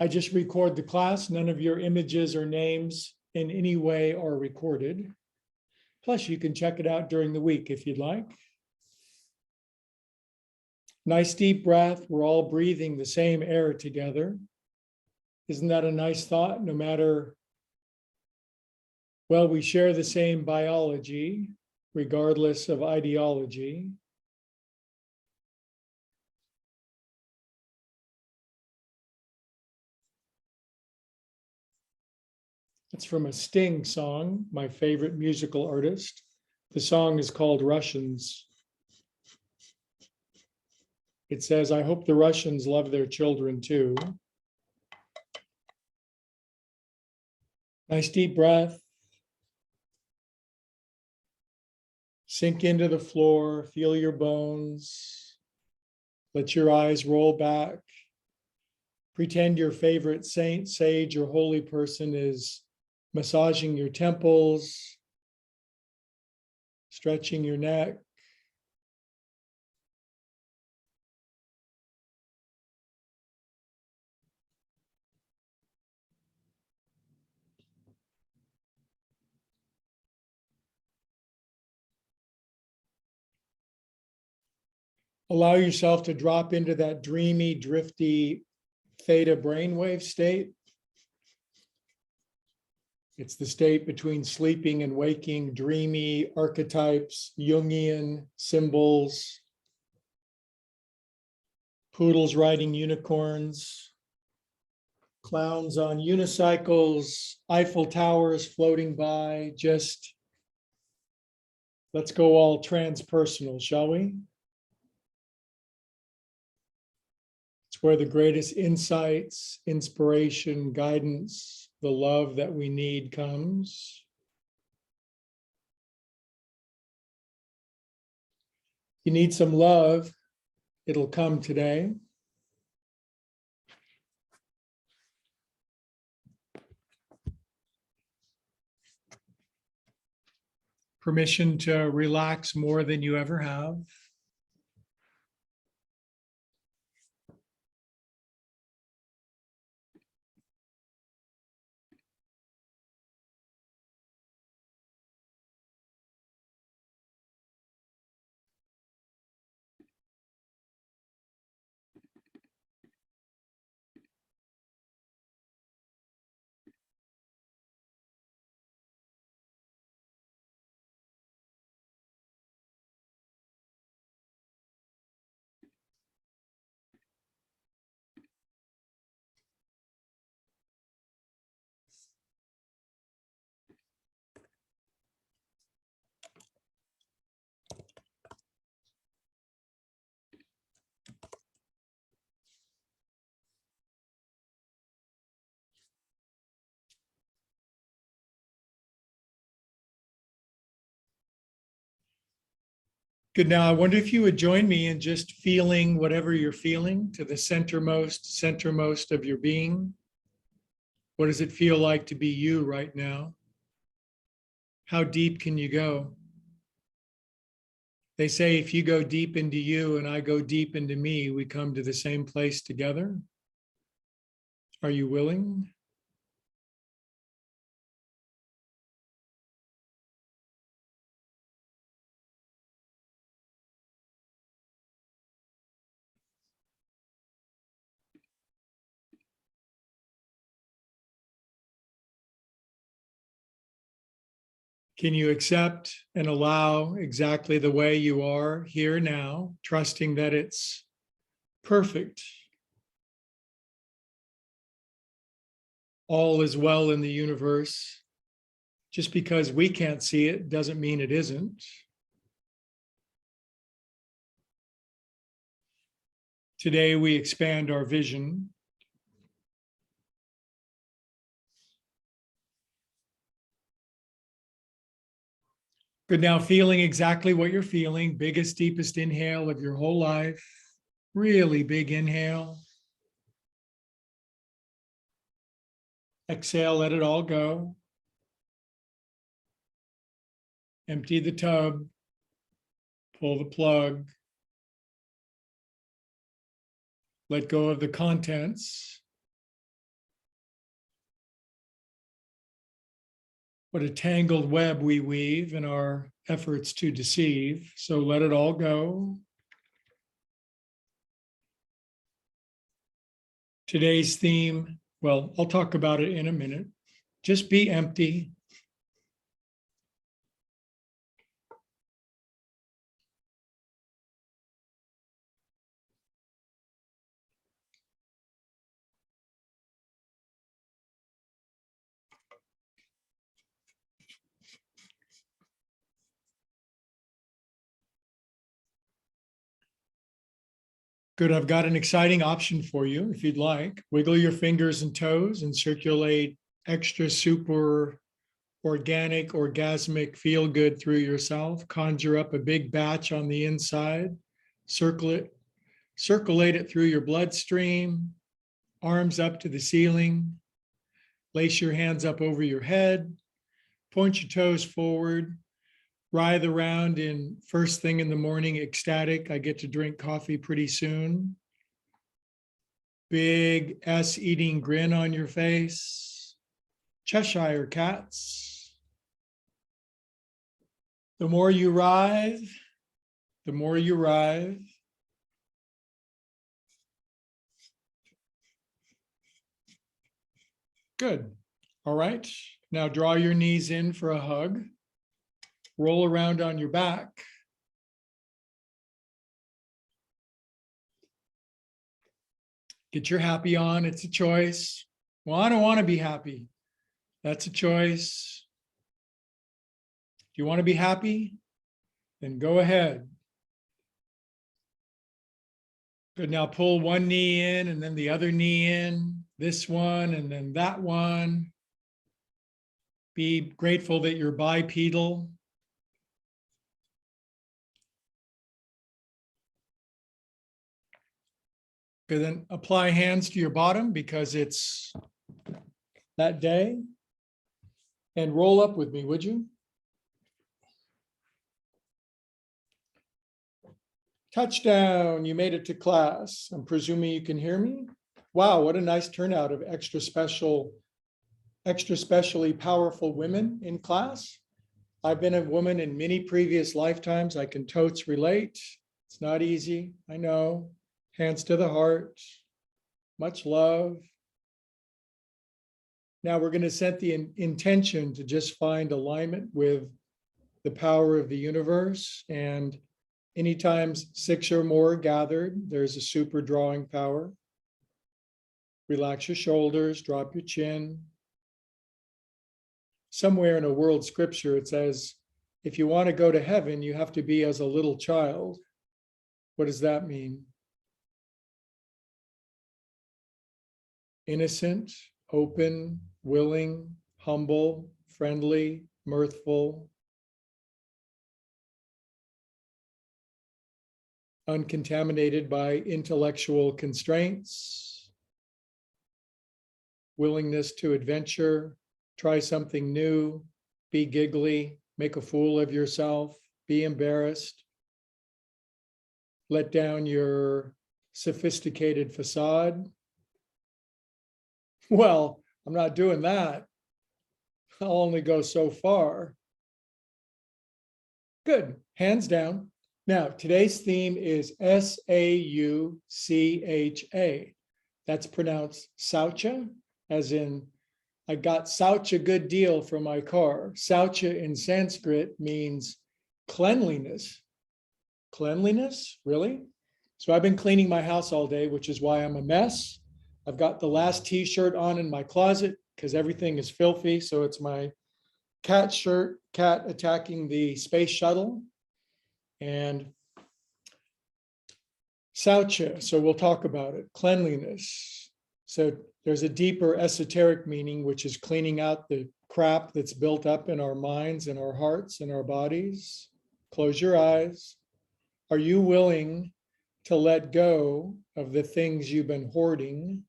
I just record the class. None of your images or names in any way are recorded. Plus, you can check it out during the week if you'd like. Nice deep breath. We're all breathing the same air together. Isn't that a nice thought? No matter, well, we share the same biology, regardless of ideology. It's from a Sting song, my favorite musical artist. The song is called Russians. It says, I hope the Russians love their children too. Nice deep breath. Sink into the floor, feel your bones. Let your eyes roll back. Pretend your favorite saint, sage, or holy person is massaging your temples, stretching your neck. Allow yourself to drop into that dreamy, drifty theta brainwave state. It's the state between sleeping and waking, dreamy archetypes, Jungian symbols, poodles riding unicorns, clowns on unicycles, Eiffel Towers floating by. Just let's go all transpersonal, shall we? It's where the greatest insights, inspiration, guidance, the love that we need comes. You need some love, it'll come today. Permission to relax more than you ever have. Good. Now, I wonder if you would join me in just feeling whatever you're feeling to the centermost of your being. What does it feel like to be you right now? How deep can you go? They say if you go deep into you and I go deep into me, we come to the same place together. Are you willing? Can you accept and allow exactly the way you are here now, trusting that it's perfect? All is well in the universe. Just because we can't see it doesn't mean it isn't. Today, we expand our vision. Good. Now, feeling exactly what you're feeling, biggest, deepest inhale of your whole life. Really big inhale. Exhale, let it all go. Empty the tub. Pull the plug. Let go of the contents. What a tangled web we weave in our efforts to deceive. So let it all go. Today's theme, well, I'll talk about it in a minute. Just be empty. Good, I've got an exciting option for you if you'd like. Wiggle your fingers and toes and circulate extra super organic, orgasmic feel good through yourself. Conjure up a big batch on the inside. Circulate it through your bloodstream, arms up to the ceiling. Lace your hands up over your head. Point your toes forward. Writhe around in first thing in the morning, ecstatic. I get to drink coffee pretty soon. Big S-eating grin on your face. Cheshire cats. The more you writhe, the more you writhe. Good. All right. Now draw your knees in for a hug. Roll around on your back. Get your happy on. It's a choice. Well, I don't want to be happy. That's a choice. Do you want to be happy? Then go ahead. Good. Now pull one knee in and then the other knee in. This one and then that one. Be grateful that you're bipedal. Good, then apply hands to your bottom because it's that day. And roll up with me, would you? Touchdown, you made it to class. I'm presuming you can hear me. Wow, what a nice turnout of extra specially powerful women in class. I've been a woman in many previous lifetimes. I can totes relate. It's not easy, I know. Hands to the heart, much love. Now we're going to set the intention to just find alignment with the power of the universe. And anytime 6 or more gathered, there's a super drawing power. Relax your shoulders, drop your chin. Somewhere in a world scripture, it says, if you want to go to heaven, you have to be as a little child. What does that mean? Innocent, open, willing, humble, friendly, mirthful, uncontaminated by intellectual constraints, willingness to adventure, try something new, be giggly, make a fool of yourself, be embarrassed, let down your sophisticated facade. Well, I'm not doing that. I'll only go so far. Good, hands down. Now, today's theme is S-A-U-C-H-A. That's pronounced sauca, as in, I got such a good deal for my car. Sauca in Sanskrit means cleanliness. Cleanliness, really? So I've been cleaning my house all day, which is why I'm a mess. I've got the last t-shirt on in my closet because everything is filthy. So it's my cat shirt, cat attacking the space shuttle. And sauca, so we'll talk about it, cleanliness. So there's a deeper esoteric meaning, which is cleaning out the crap that's built up in our minds and our hearts and our bodies. Close your eyes. Are you willing to let go of the things you've been hoarding?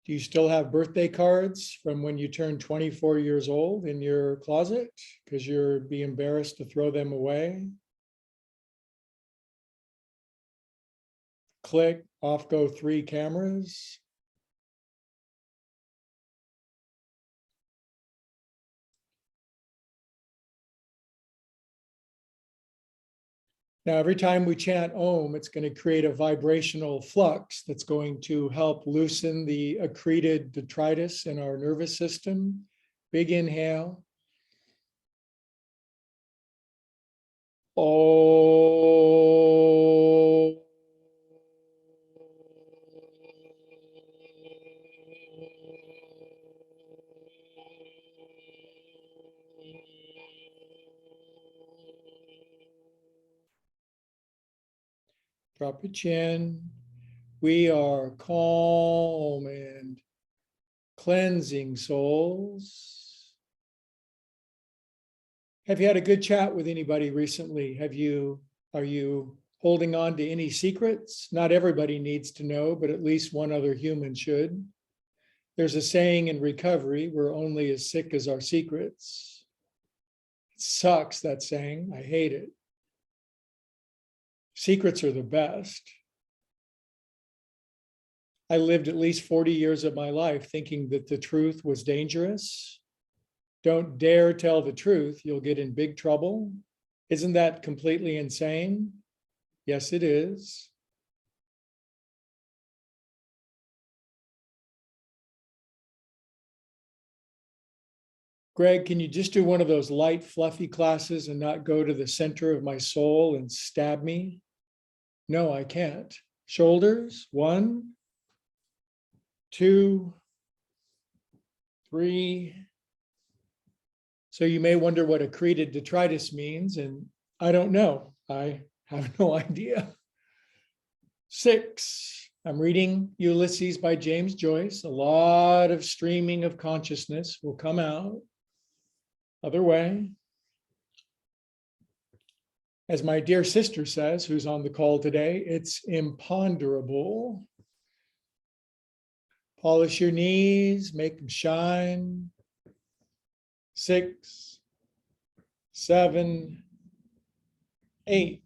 Do you still have birthday cards from when you turned 24 years old in your closet because you're be embarrassed to throw them away? Click, off go 3 cameras. Now, every time we chant Om, it's going to create a vibrational flux that's going to help loosen the accreted detritus in our nervous system. Big inhale. Om. Drop your chin. We are calm and cleansing souls. Have you had a good chat with anybody recently? Are you holding on to any secrets? Not everybody needs to know, but at least one other human should. There's a saying in recovery, we're only as sick as our secrets. It sucks, that saying. I hate it. Secrets are the best. I lived at least 40 years of my life thinking that the truth was dangerous. Don't dare tell the truth, you'll get in big trouble. Isn't that completely insane? Yes, it is. Greg, can you just do one of those light, fluffy classes and not go to the center of my soul and stab me? No, I can't. Shoulders, 1, 2, 3. So you may wonder what accreted detritus means, and I don't know. I have no idea. 6, I'm reading Ulysses by James Joyce. A lot of streaming of consciousness will come out. Other way. As my dear sister says, who's on the call today, it's imponderable. Polish your knees, make them shine. 6, 7, 8,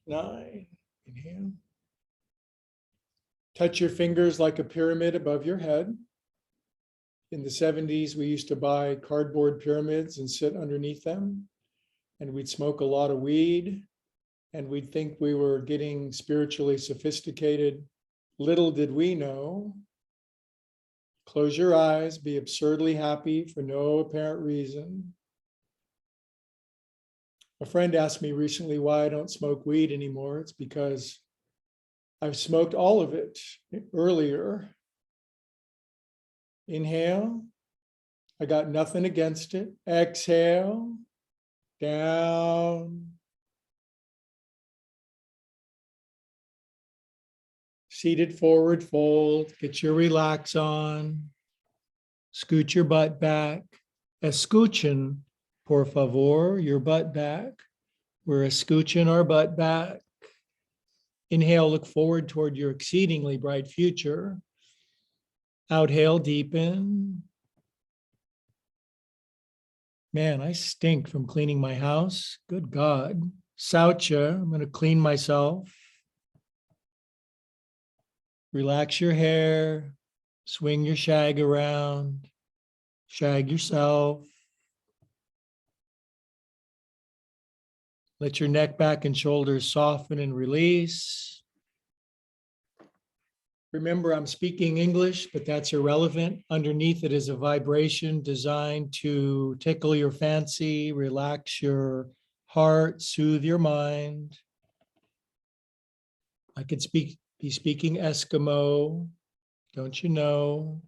9. Inhale. Touch your fingers like a pyramid above your head. In the 70s, we used to buy cardboard pyramids and sit underneath them, and we'd smoke a lot of weed, and we'd think we were getting spiritually sophisticated. Little did we know. Close your eyes, be absurdly happy for no apparent reason. A friend asked me recently why I don't smoke weed anymore. It's because I've smoked all of it earlier. Inhale. I got nothing against it. Exhale. Down. Seated forward fold. Get your relax on. Scoot your butt back. Escuchen, por favor, your butt back. We're escuching our butt back. Inhale, look forward toward your exceedingly bright future. Outhale, deepen. Man, I stink from cleaning my house. Good God. Sauca, I'm going to clean myself. Relax your hair. Swing your shag around. Shag yourself. Let your neck, back, and shoulders soften and release. Remember, I'm speaking English, but that's irrelevant. Underneath it is a vibration designed to tickle your fancy, relax your heart, soothe your mind. I could be speaking Eskimo, don't you know?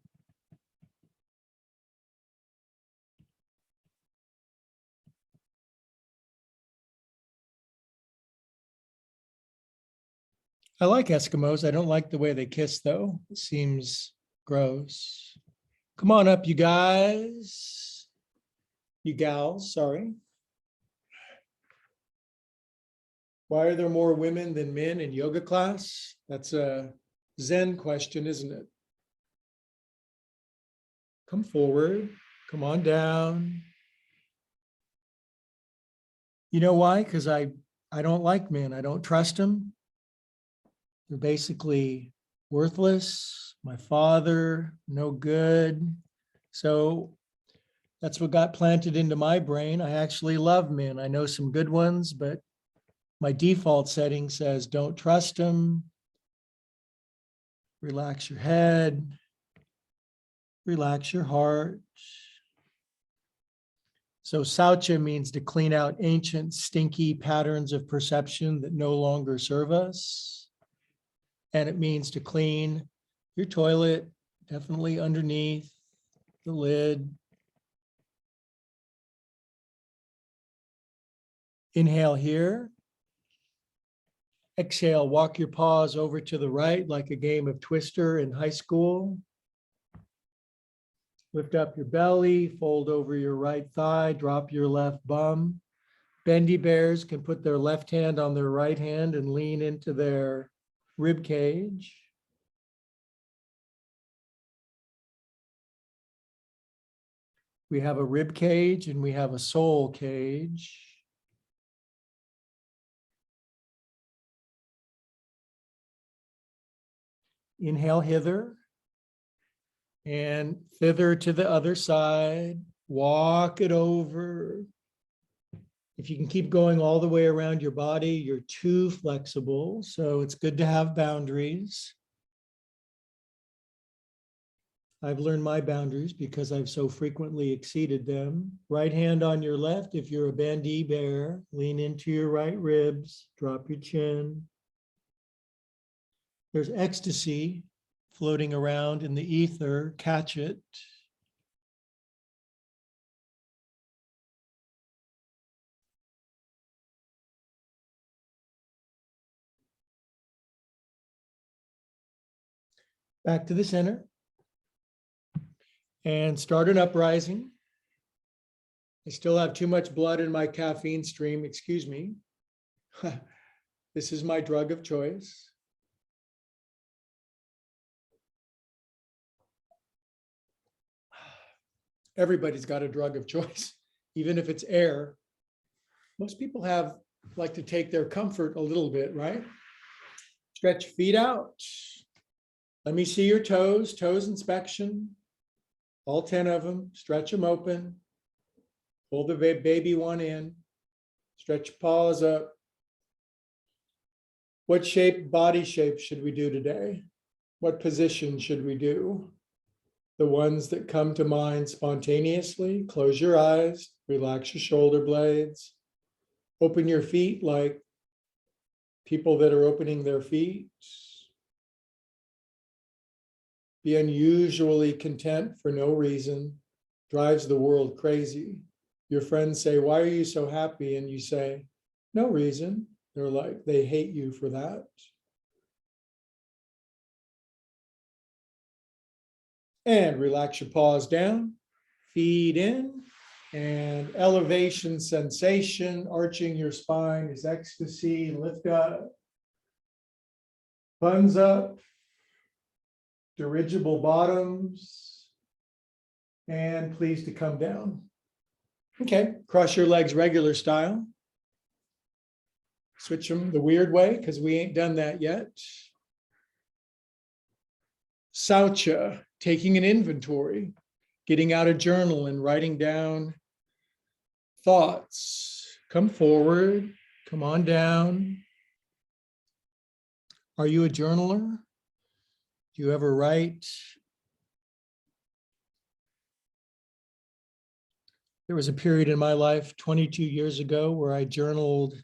I like Eskimos. I don't like the way they kiss, though. It seems gross. Come on up, you guys. You gals, sorry. Why are there more women than men in yoga class? That's a Zen question, isn't it? Come forward. Come on down. You know why? Because I don't like men. I don't trust them. They're basically worthless. My father, no good. So That's what got planted into my brain. I actually love men. I know some good ones, but my default setting says don't trust them. Relax your head. Relax your heart. So sauca means to clean out ancient, stinky patterns of perception that no longer serve us. And it means to clean your toilet, definitely underneath the lid. Inhale here. Exhale, walk your paws over to the right like a game of Twister in high school. Lift up your belly, fold over your right thigh, drop your left bum. Bendy bears can put their left hand on their right hand and lean into their rib cage. We have a rib cage and we have a soul cage. Inhale hither and thither to the other side. Walk it over. If you can keep going all the way around your body, you're too flexible. So it's good to have boundaries. I've learned my boundaries because I've so frequently exceeded them. Right hand on your left. If you're a bandy bear, lean into your right ribs, drop your chin. There's ecstasy floating around in the ether. Catch it. Back to the center. And start an uprising. I still have too much blood in my caffeine stream, excuse me. This is my drug of choice. Everybody's got a drug of choice, even if it's air. Most people like to take their comfort a little bit, right? Stretch your feet out. Let me see your toes, toes inspection. All 10 of them, stretch them open. Pull the baby one in. Stretch your paws up. What body shape should we do today? What position should we do? The ones that come to mind spontaneously. Close your eyes, relax your shoulder blades. Open your feet like people that are opening their feet. Be unusually content for no reason. Drives the world crazy. Your friends say, "Why are you so happy?" And you say, "No reason." They're like, they hate you for that. And relax your paws down, feet in, and elevation sensation, arching your spine is ecstasy. Lift up, buns up, dirigible bottoms, and please to come down. Okay, cross your legs regular style. Switch them the weird way because we ain't done that yet. Sauca, taking an inventory, getting out a journal and writing down thoughts. Come forward, come on down. Are you a journaler? Do you ever write? There was a period in my life 22 years ago where I journaled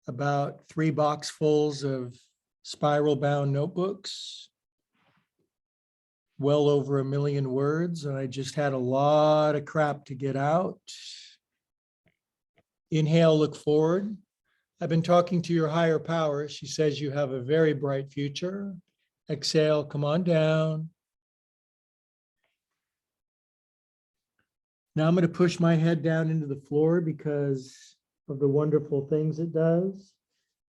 about 3 boxfuls of spiral bound notebooks, well over 1 million words, and I just had a lot of crap to get out. Inhale, look forward. I've been talking to your higher power. She says you have a very bright future. Exhale, come on down. Now I'm going to push my head down into the floor because of the wonderful things it does.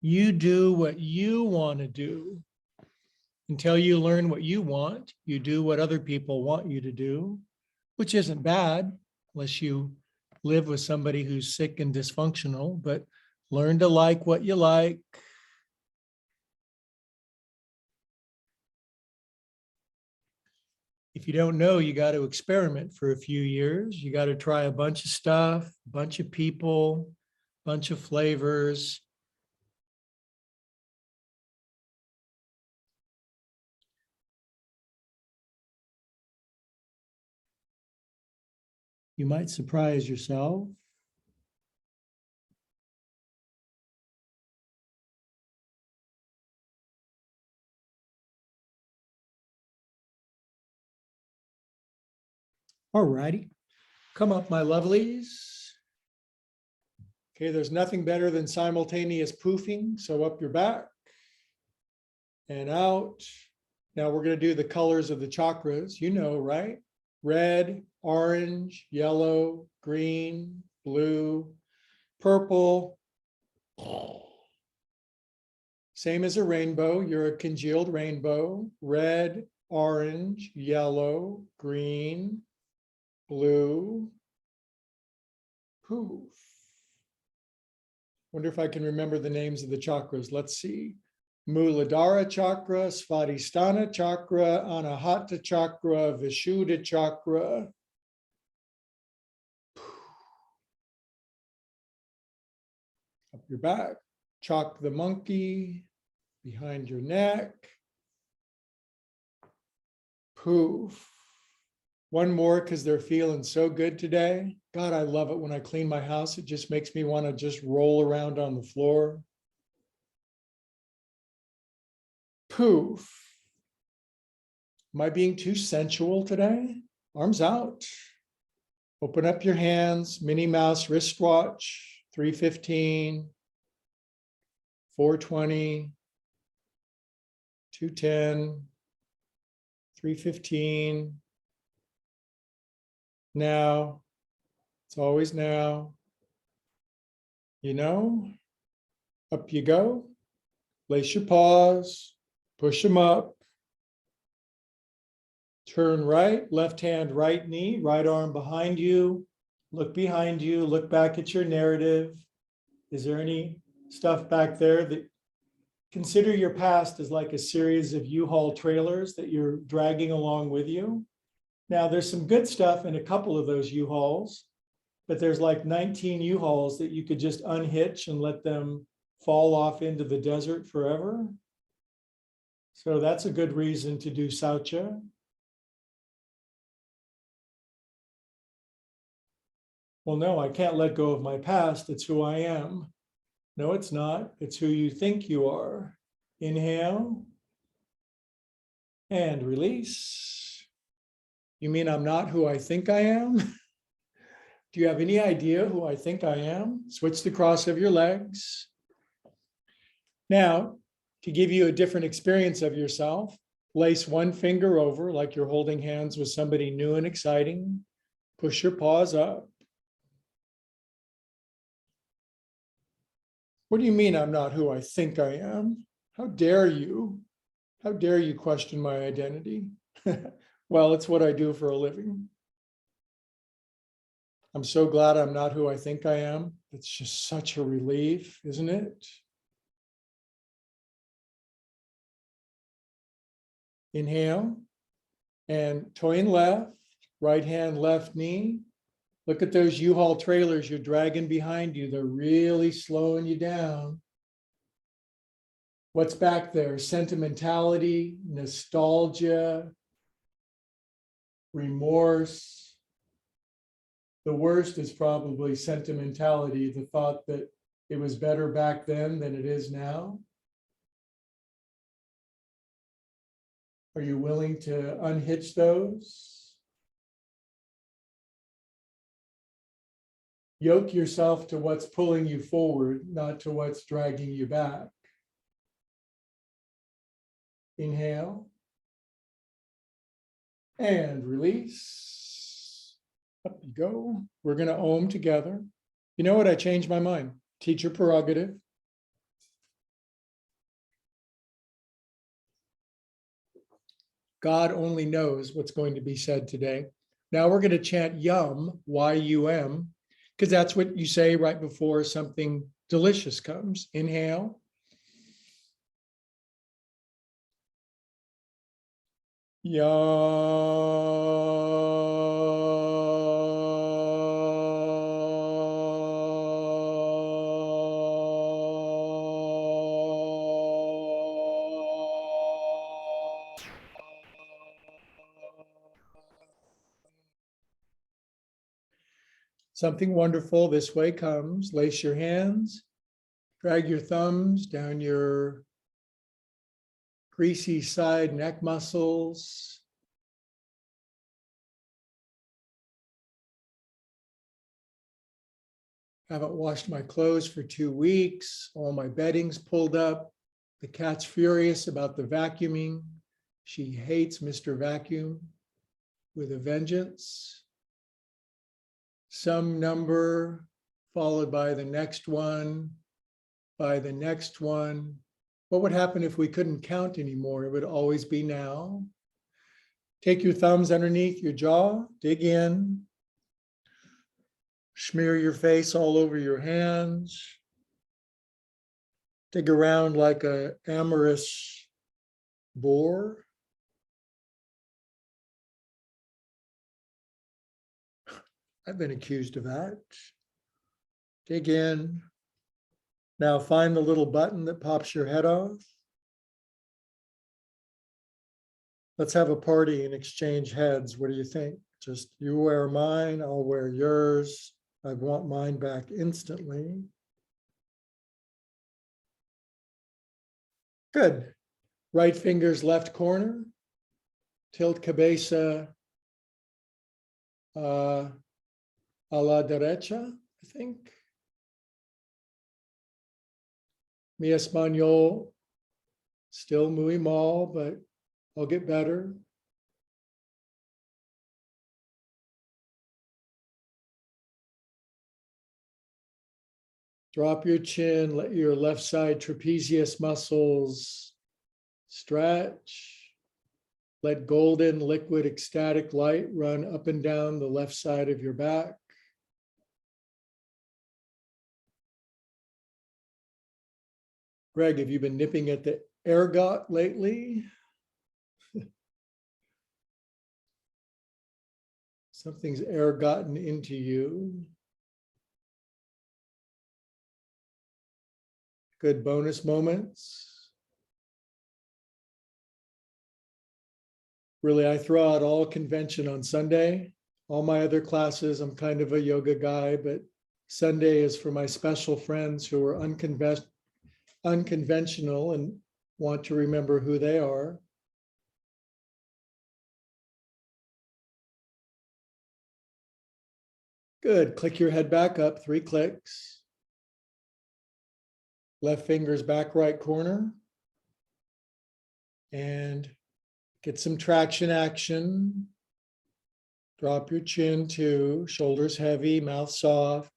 You do what you want to do. Until you learn what you want, you do what other people want you to do, which isn't bad unless you live with somebody who's sick and dysfunctional, but learn to like what you like. If you don't know, you got to experiment for a few years. You got to try a bunch of stuff, a bunch of people, a bunch of flavors. You might surprise yourself. All righty. Come up, my lovelies. Okay, there's nothing better than simultaneous poofing. So up your back and out. Now we're going to do the colors of the chakras. You know, right? Red, orange, yellow, green, blue, purple. Same as a rainbow. You're a congealed rainbow. Red, orange, yellow, green, blue, poof. Wonder if I can remember the names of the chakras. Let's see. Muladhara chakra, Svadhisthana chakra, Anahata chakra, Vishuddha chakra. Up your back. Chalk the monkey behind your neck. Poof. One more because they're feeling so good today. God, I love it when I clean my house. It just makes me want to just roll around on the floor. Poof. Am I being too sensual today? Arms out. Open up your hands. Minnie Mouse wristwatch. 315. 420. 210. 315. Now. It's always now. You know, up you go. Place your paws. Push them up. Turn right, left hand, right knee, right arm behind you. Look behind you, look back at your narrative. Is there any stuff back there that consider your past as like a series of U-Haul trailers that you're dragging along with you? Now, there's some good stuff in a couple of those U-Hauls, but there's like 19 U-Hauls that you could just unhitch and let them fall off into the desert forever. So that's a good reason to do sauca. Well, no, I can't let go of my past. It's who I am. No, it's not. It's who you think you are. Inhale and release. You mean I'm not who I think I am? Do you have any idea who I think I am? Switch the cross of your legs. Now, to give you a different experience of yourself, place one finger over like you're holding hands with somebody new and exciting. Push your paws up. What do you mean I'm not who I think I am? How dare you? How dare you question my identity? Well, it's what I do for a living. I'm so glad I'm not who I think I am. It's just such a relief, isn't it? Inhale and turn left, right hand, left knee. Look at those U-Haul trailers you're dragging behind you. They're really slowing you down. What's back there? Sentimentality, nostalgia, remorse. The worst is probably sentimentality, the thought that it was better back then than it is now. Are you willing to unhitch those? Yoke yourself to what's pulling you forward, not to what's dragging you back. Inhale. And release. Up you go. We're going to Om together. You know what? I changed my mind. Teacher prerogative. God only knows what's going to be said today. Now we're going to chant Yum, Y-U-M, because that's what you say right before something delicious comes. Inhale. Ya. Something wonderful this way comes. Lace your hands, drag your thumbs down your greasy side neck muscles. Haven't washed my clothes for 2 weeks. All my bedding's pulled up. The cat's furious about the vacuuming. She hates Mr. Vacuum with a vengeance. Some number followed by the next one, by the next one. What would happen if we couldn't count anymore? It would always be now. Take your thumbs underneath your jaw, dig in. Smear your face all over your hands. Dig around like an amorous boar. I've been accused of that. Dig in. Now find the little button that pops your head off. Let's have a party and exchange heads. What do you think? Just you wear mine, I'll wear yours. I want mine back instantly. Good. Right finger's left corner. Tilt cabeza a la derecha, I think. Mi español, still muy mal, but I'll get better. Drop your chin, let your left side trapezius muscles stretch. Let golden, liquid, ecstatic light run up and down the left side of your back. Greg, have you been nipping at the ergot lately? Something's ergotten into you. Good bonus moments. Really, I throw out all convention on Sunday. All my other classes, I'm kind of a yoga guy, but Sunday is for my special friends who are unconventional and want to remember who they are. Good. Click your head back up, 3 clicks. Left finger's back right corner. And get some traction action. Drop your chin too, shoulders heavy, mouth soft.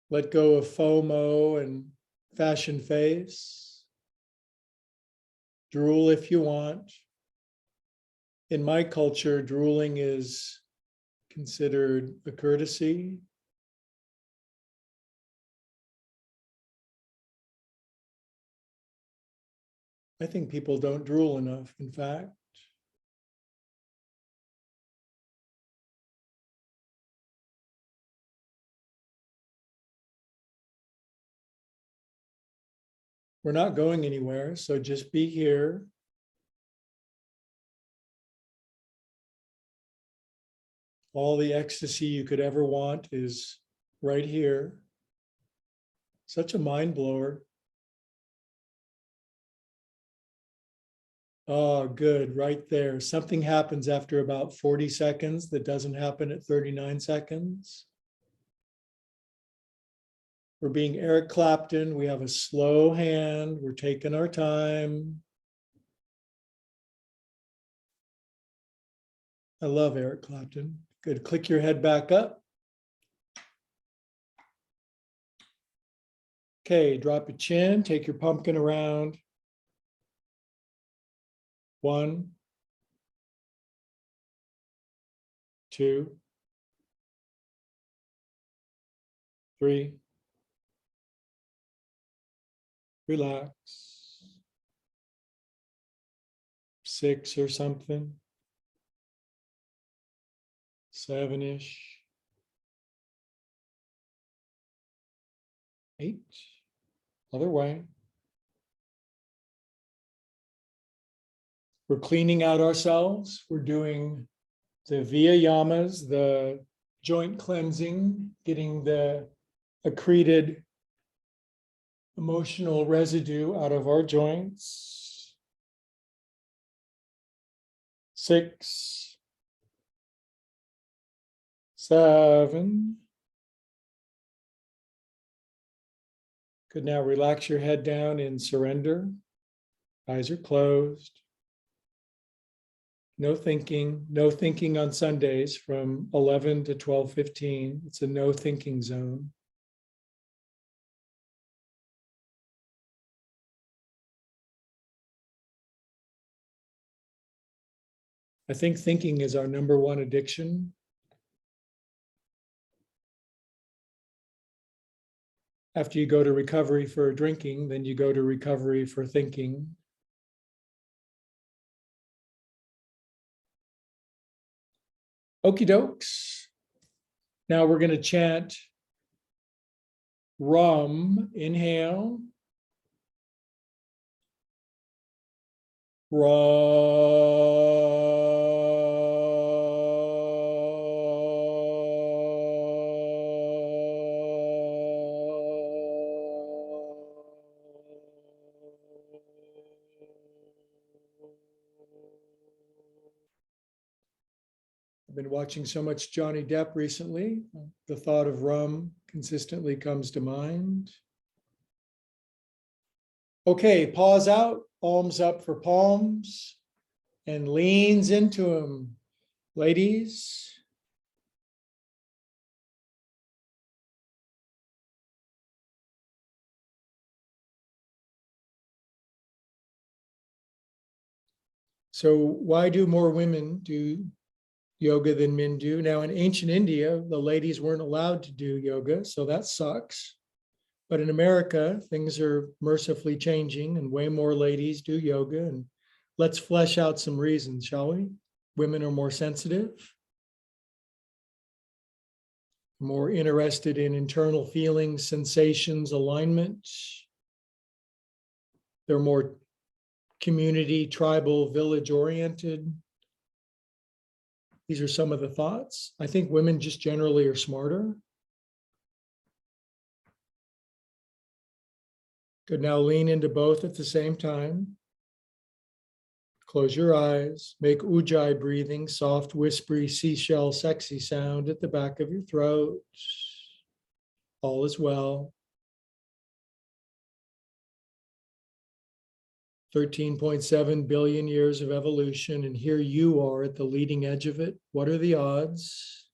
Let go of FOMO and fashion face. Drool if you want. In my culture, drooling is considered a courtesy. I think people don't drool enough, in fact. We're not going anywhere, so just be here. All the ecstasy you could ever want is right here. Such a mind blower. Oh, good, right there. Something happens after about 40 seconds that doesn't happen at 39 seconds. We're being Eric Clapton. We have a slow hand. We're taking our time. I love Eric Clapton. Good. Click your head back up. Okay, drop your chin. Take your pumpkin around. 1, 2, 3. Relax. 6 or something, 7-ish, 8, other way. We're cleaning out ourselves. We're doing the Viyamas, the joint cleansing, getting the accreted emotional residue out of our joints. 6, 7. Good. Now relax your head down in surrender. Eyes are closed. No thinking on Sundays from 11 to 12:15. It's a no thinking zone. I think thinking is our number one addiction. After you go to recovery for drinking, then you go to recovery for thinking. Okie dokes. Now we're going to chant Rum. Inhale. Rum. I've been watching so much Johnny Depp recently. The thought of rum consistently comes to mind. Okay, pause out, palms up for palms, and leans into them. Ladies. So why do more women do yoga than men do? Now, in ancient India, the ladies weren't allowed to do yoga, so that sucks. But in America, things are mercifully changing and way more ladies do yoga. And let's flesh out some reasons, shall we? Women are more sensitive, more interested in internal feelings, sensations, alignment. They're more community, tribal, village oriented. These are some of the thoughts. I think women just generally are smarter. Good. Now lean into both at the same time. Close your eyes. Make ujjayi breathing, soft, whispery, seashell, sexy sound at the back of your throat. All is well. 13.7 billion years of evolution, and here you are at the leading edge of it. What are the odds?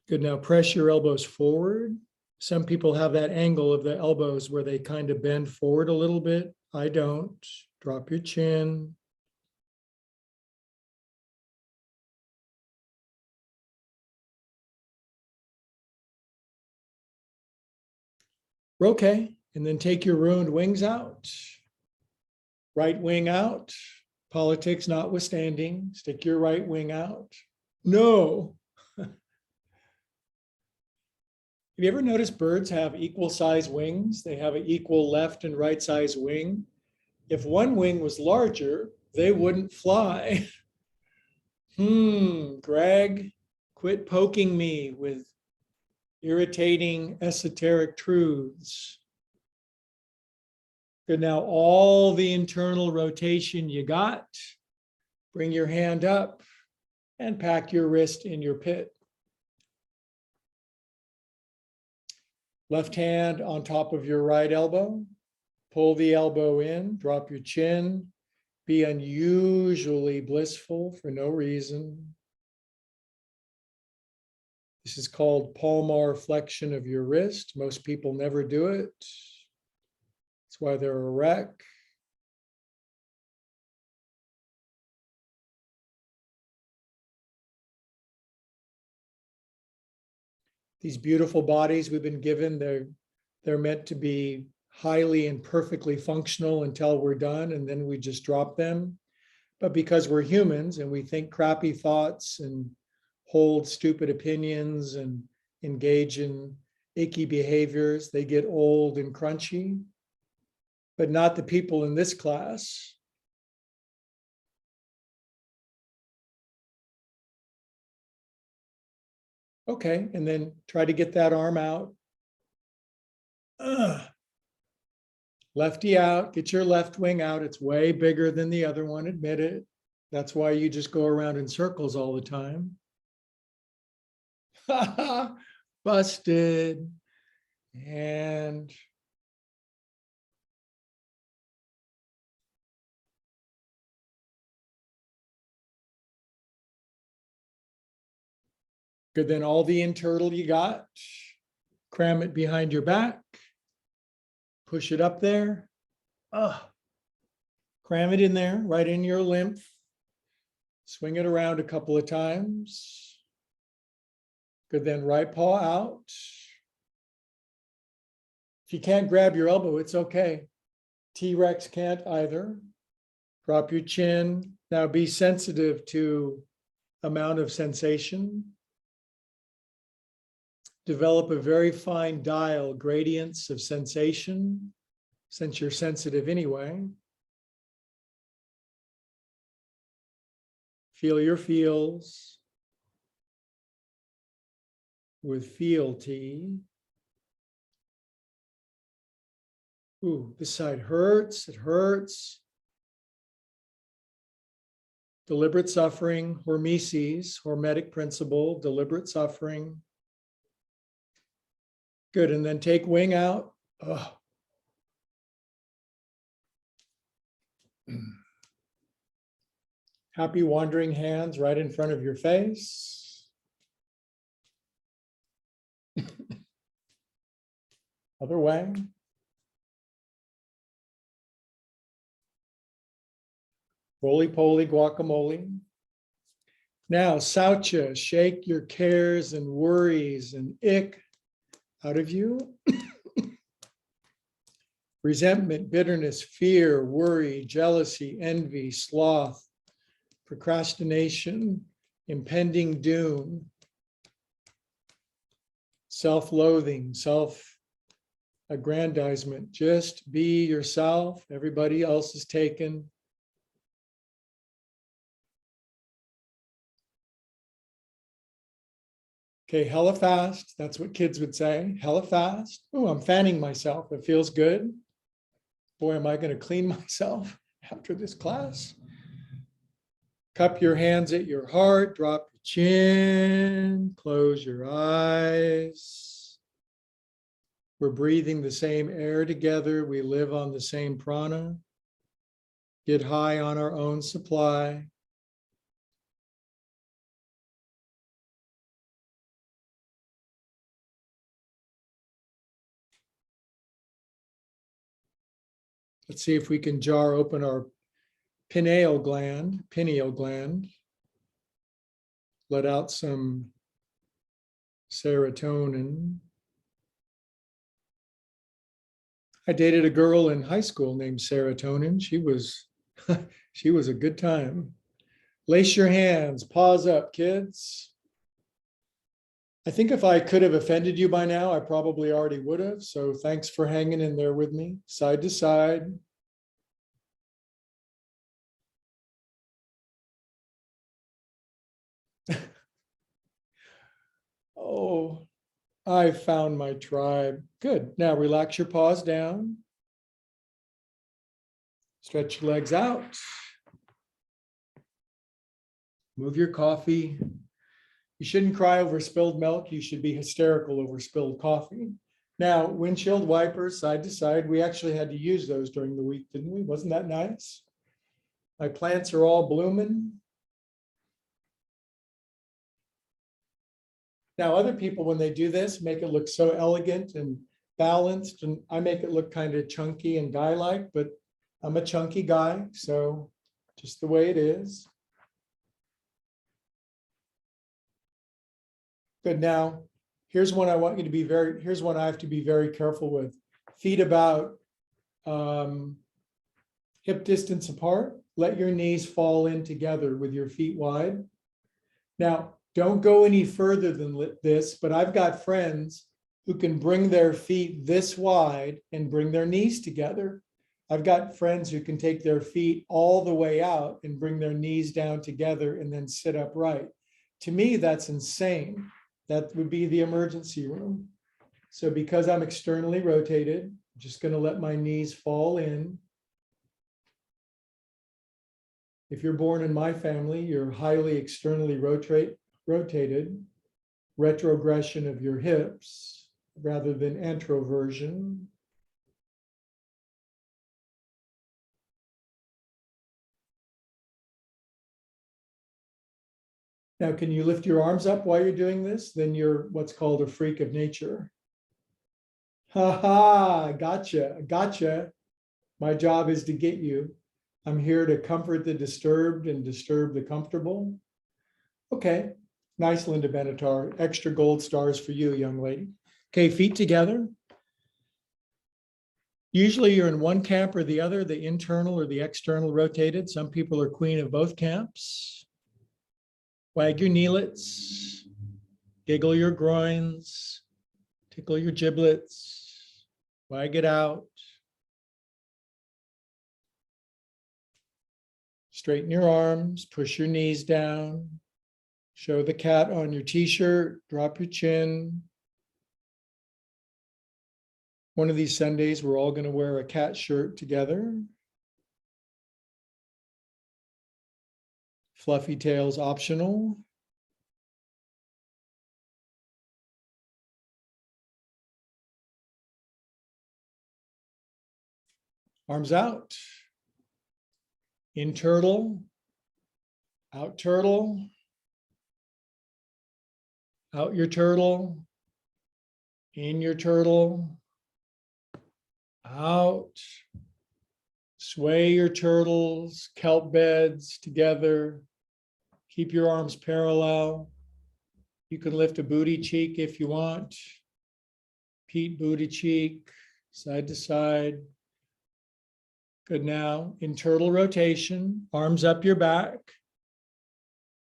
Good. Now press your elbows forward. Some people have that angle of the elbows where they kind of bend forward a little bit. I don't. Drop your chin. Okay. And then take your ruined wings out. Right wing out. Politics notwithstanding. Stick your right wing out. No. Have you ever noticed birds have equal size wings? They have an equal left and right size wing. If one wing was larger, they wouldn't fly. Greg, quit poking me with irritating esoteric truths. Good. Now all the internal rotation you got, bring your hand up and pack your wrist in your pit. Left hand on top of your right elbow. Pull the elbow in, drop your chin. Be unusually blissful for no reason. This is called Palmar Flexion of your wrist. Most people never do it. That's why they're a wreck. These beautiful bodies we've been given, they're meant to be highly and perfectly functional until we're done, and then we just drop them. But because we're humans and we think crappy thoughts and hold stupid opinions and engage in icky behaviors, they get old and crunchy, but not the people in this class. Okay, and then try to get that arm out. Lefty out, get your left wing out. It's way bigger than the other one, admit it. That's why you just go around in circles all the time. Busted. And good, then all the internal you got, cram it behind your back, push it up there. Cram it in there, right in your lymph. Swing it around a couple of times. Good, then right paw out. If you can't grab your elbow, it's okay. T-Rex can't either. Drop your chin. Now be sensitive to amount of sensation. Develop a very fine dial, gradients of sensation, since you're sensitive anyway. Feel your feels with fealty. Ooh, this side hurts, it hurts. Deliberate suffering, hormesis, hormetic principle, deliberate suffering. Good, and then take wing out. Happy wandering hands right in front of your face. Other way. Roly-poly guacamole. Now, sauca, shake your cares and worries and ick out of you. Resentment, bitterness, fear, worry, jealousy, envy, sloth, procrastination, impending doom, self-loathing, self-aggrandizement. Just be yourself. Everybody else is taken. Okay, hella fast. That's what kids would say. Hella fast. Oh, I'm fanning myself. It feels good. Boy, am I going to clean myself after this class. Cup your hands at your heart. Drop your chin. Close your eyes. We're breathing the same air together. We live on the same prana. Get high on our own supply. Let's see if we can jar open our pineal gland. Let out some serotonin. I dated a girl in high school named Serotonin. She was a good time. Lace your hands, paws up, kids. I think if I could have offended you by now, I probably already would have. So thanks for hanging in there with me, side to side. Oh, I found my tribe. Good. Now relax your paws down. Stretch your legs out. Move your coffee. You shouldn't cry over spilled milk. You should be hysterical over spilled coffee. Now, windshield wipers side to side. We actually had to use those during the week, didn't we? Wasn't that nice? My plants are all blooming. Now, other people, when they do this, make it look so elegant and balanced, and I make it look kind of chunky and guy-like, but I'm a chunky guy, so just the way it is. Good. Now, Here's one I want you to be here's one I have to be very careful with. Feet about hip distance apart. Let your knees fall in together with your feet wide. Now, don't go any further than this, but I've got friends who can bring their feet this wide and bring their knees together. I've got friends who can take their feet all the way out and bring their knees down together and then sit upright. To me, that's insane. That would be the emergency room. So because I'm externally rotated, I'm just going to let my knees fall in. If you're born in my family, you're highly externally rotated, retrogression of your hips rather than antroversion. Now, can you lift your arms up while you're doing this? Then you're what's called a freak of nature. Ha ha, gotcha. My job is to get you. I'm here to comfort the disturbed and disturb the comfortable. Okay, nice, Linda Benatar. Extra gold stars for you, young lady. Okay, feet together. Usually you're in one camp or the other, the internal or the external rotated. Some people are queen of both camps. Wag your kneelets, giggle your groins, tickle your giblets, wag it out. Straighten your arms, push your knees down, show the cat on your t-shirt, drop your chin. One of these Sundays, we're all going to wear a cat shirt together. Fluffy tails optional. Arms out. In turtle, out turtle, out your turtle, in your turtle, out. Sway your turtles, kelp beds together. Keep your arms parallel. You can lift a booty cheek if you want. Pete booty cheek, side to side. Good. Now, in turtle rotation, arms up your back.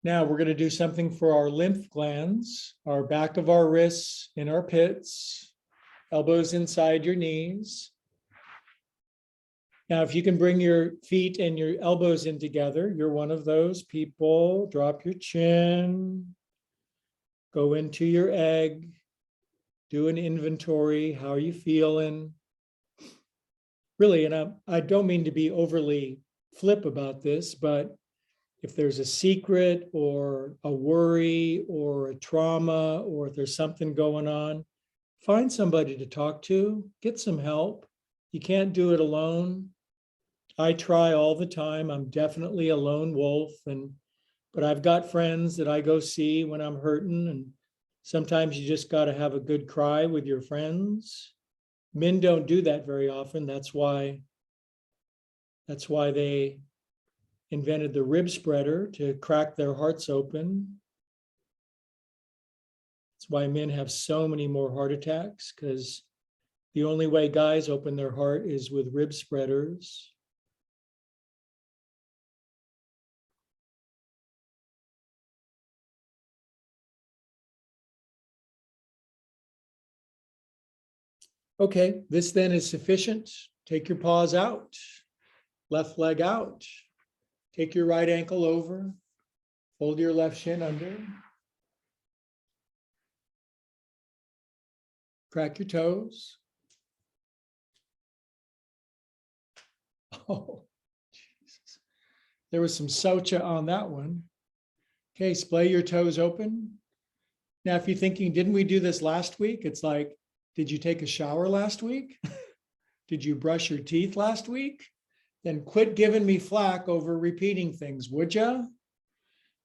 Now we're going to do something for our lymph glands, our back of our wrists in our pits, elbows inside your knees. Now, if you can bring your feet and your elbows in together, you're one of those people. Drop your chin, go into your egg, do an inventory. How are you feeling? Really, and I don't mean to be overly flip about this, but if there's a secret or a worry or a trauma, or if there's something going on, find somebody to talk to, get some help. You can't do it alone. I try all the time. I'm definitely a lone wolf, but I've got friends that I go see when I'm hurting, and sometimes you just got to have a good cry with your friends. Men don't do that very often. That's why they invented the rib spreader, to crack their hearts open. That's why men have so many more heart attacks, because the only way guys open their heart is with rib spreaders. Okay, this then is sufficient. Take your paws out, left leg out. Take your right ankle over, fold your left shin under. Crack your toes. Oh, Jesus. There was some sauca on that one. Okay, splay your toes open. Now, if you're thinking, didn't we do this last week? It's like, did you take a shower last week? Did you brush your teeth last week? Then quit giving me flack over repeating things, would ya?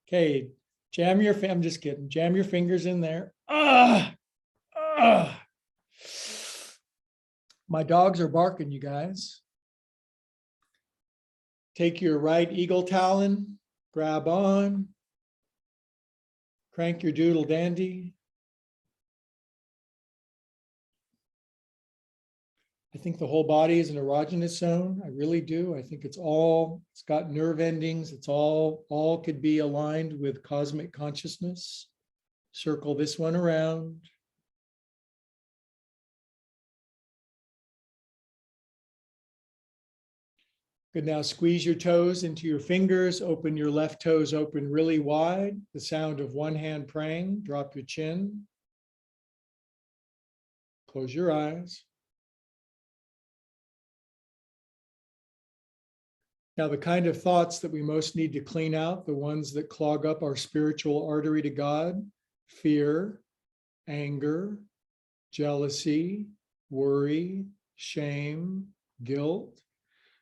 Okay, I'm just kidding. Jam your fingers in there. My dogs are barking, you guys. Take your right eagle talon, grab on, crank your doodle dandy. I think the whole body is an erogenous zone. I really do. I think it's got nerve endings. It's all could be aligned with cosmic consciousness. Circle this one around. Good. Now squeeze your toes into your fingers. Open your left toes open really wide. The sound of one hand praying. Drop your chin. Close your eyes. Now, the kind of thoughts that we most need to clean out, the ones that clog up our spiritual artery to God: fear, anger, jealousy, worry, shame, guilt.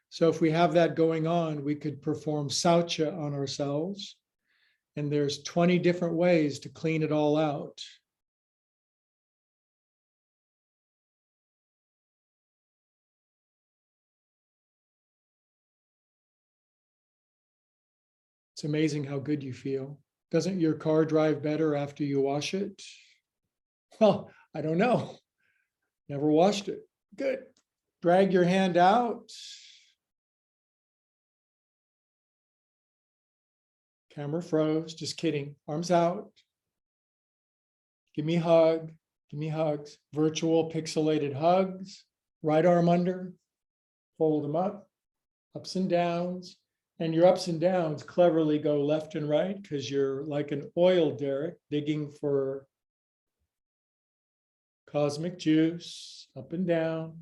So if we have that going on, we could perform sauca on ourselves. And there's 20 different ways to clean it all out. It's amazing how good you feel. Doesn't your car drive better after you wash it? Well, I don't know. Never washed it. Good. Drag your hand out. Camera froze. Just kidding. Arms out. Give me a hug. Give me hugs. Virtual pixelated hugs. Right arm under. Fold them up. Ups and downs. And your ups and downs cleverly go left and right because you're like an oil derrick digging for cosmic juice. Up and down.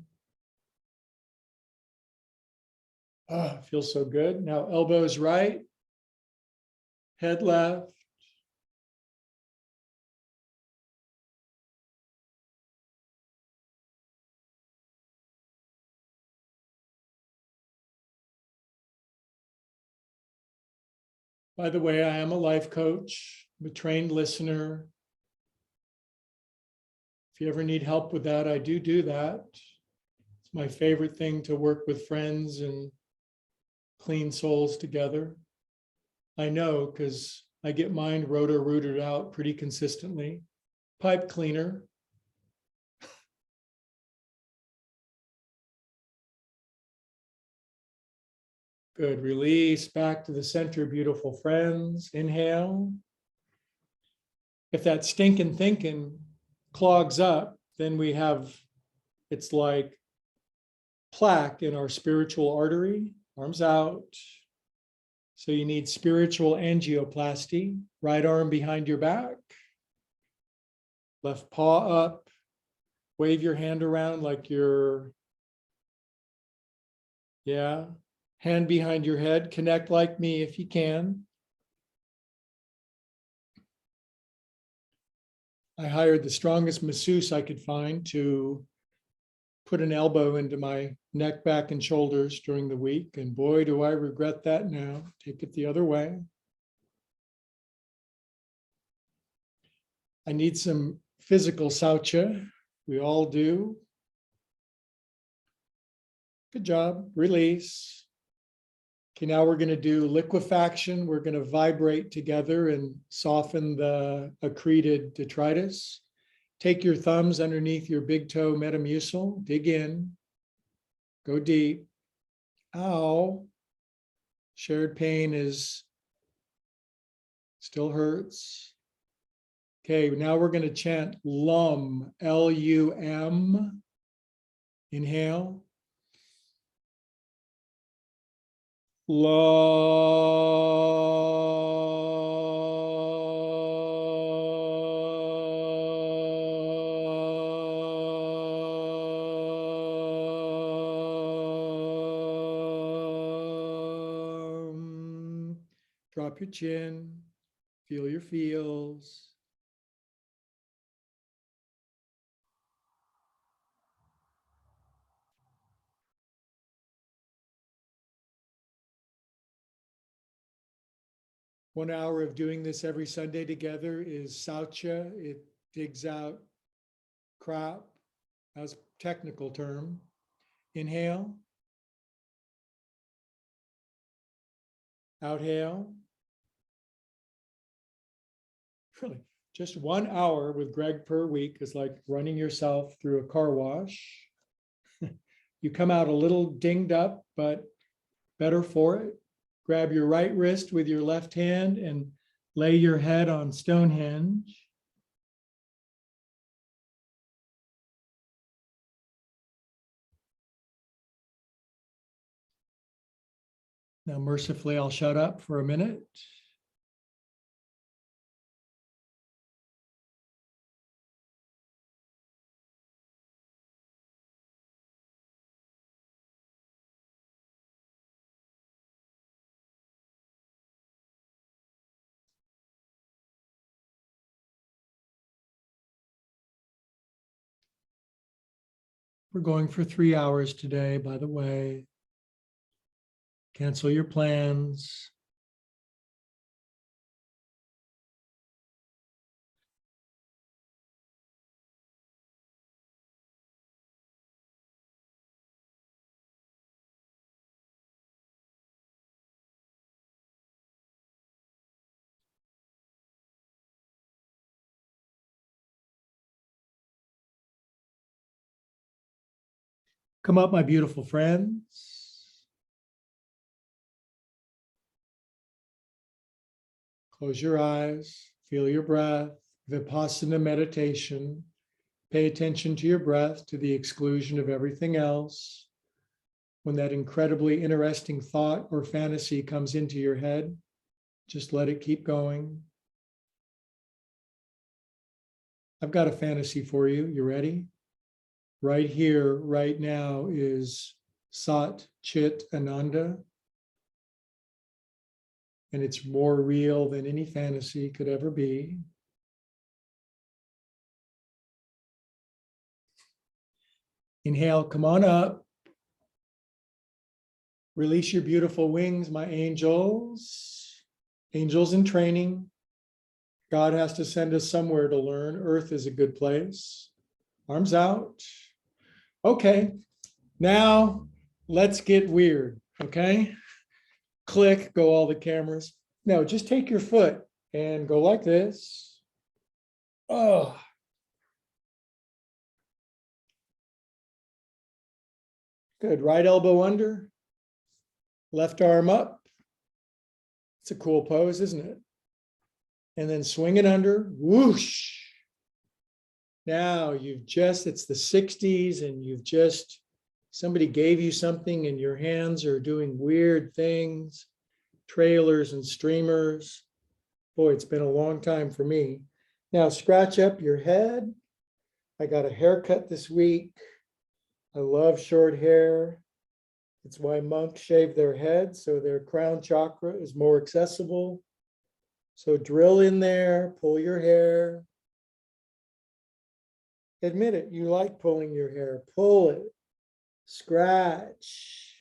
Ah, feels so good. Now elbows right. Head left. By the way, I am a life coach, I'm a trained listener. If you ever need help with that, I do that. It's my favorite thing to work with friends and clean souls together. I know because I get mine roto-rooted out pretty consistently. Pipe cleaner. Good. Release back to the center, beautiful friends. Inhale. If that stinking thinking clogs up, then we have, it's like plaque in our spiritual artery. Arms out. So you need spiritual angioplasty. Right arm behind your back. Left paw up. Wave your hand around like you're, yeah. Hand behind your head. Connect like me if you can. I hired the strongest masseuse I could find to put an elbow into my neck, back, and shoulders during the week. And boy, do I regret that now. Take it the other way. I need some physical sauca. We all do. Good job. Release. Okay, now we're going to do liquefaction. We're going to vibrate together and soften the accreted detritus. Take your thumbs underneath your big toe metamucil. Dig in. Go deep. Ow. Shared pain still hurts. Okay, now we're going to chant LUM, L-U-M. Inhale. Drop your chin, feel your feels. One hour of doing this every Sunday together is sauca. It digs out crap. That's a technical term. Inhale. Outhale. Really, just 1 hour with Greg per week is like running yourself through a car wash. You come out a little dinged up, but better for it. Grab your right wrist with your left hand and lay your head on Stonehenge. Now, mercifully, I'll shut up for a minute. We're going for 3 hours today, by the way. Cancel your plans. Come up, my beautiful friends. Close your eyes, feel your breath. Vipassana meditation. Pay attention to your breath to the exclusion of everything else. When that incredibly interesting thought or fantasy comes into your head, just let it keep going. I've got a fantasy for you. You ready? Right here, right now is Sat Chit Ananda. And it's more real than any fantasy could ever be. Inhale, come on up. Release your beautiful wings, my angels. Angels in training. God has to send us somewhere to learn. Earth is a good place. Arms out. Okay, now let's get weird, okay? Click, go all the cameras. No, just take your foot and go like this. Oh. Good, right elbow under, left arm up. It's a cool pose, isn't it? And then swing it under, whoosh. Now it's the 60s and somebody gave you something and your hands are doing weird things, trailers and streamers. Boy, it's been a long time for me. Now scratch up your head. I got a haircut this week. I love short hair. It's why monks shave their heads, so their crown chakra is more accessible. So drill in there, pull your hair. Admit it, you like pulling your hair. Pull it, scratch.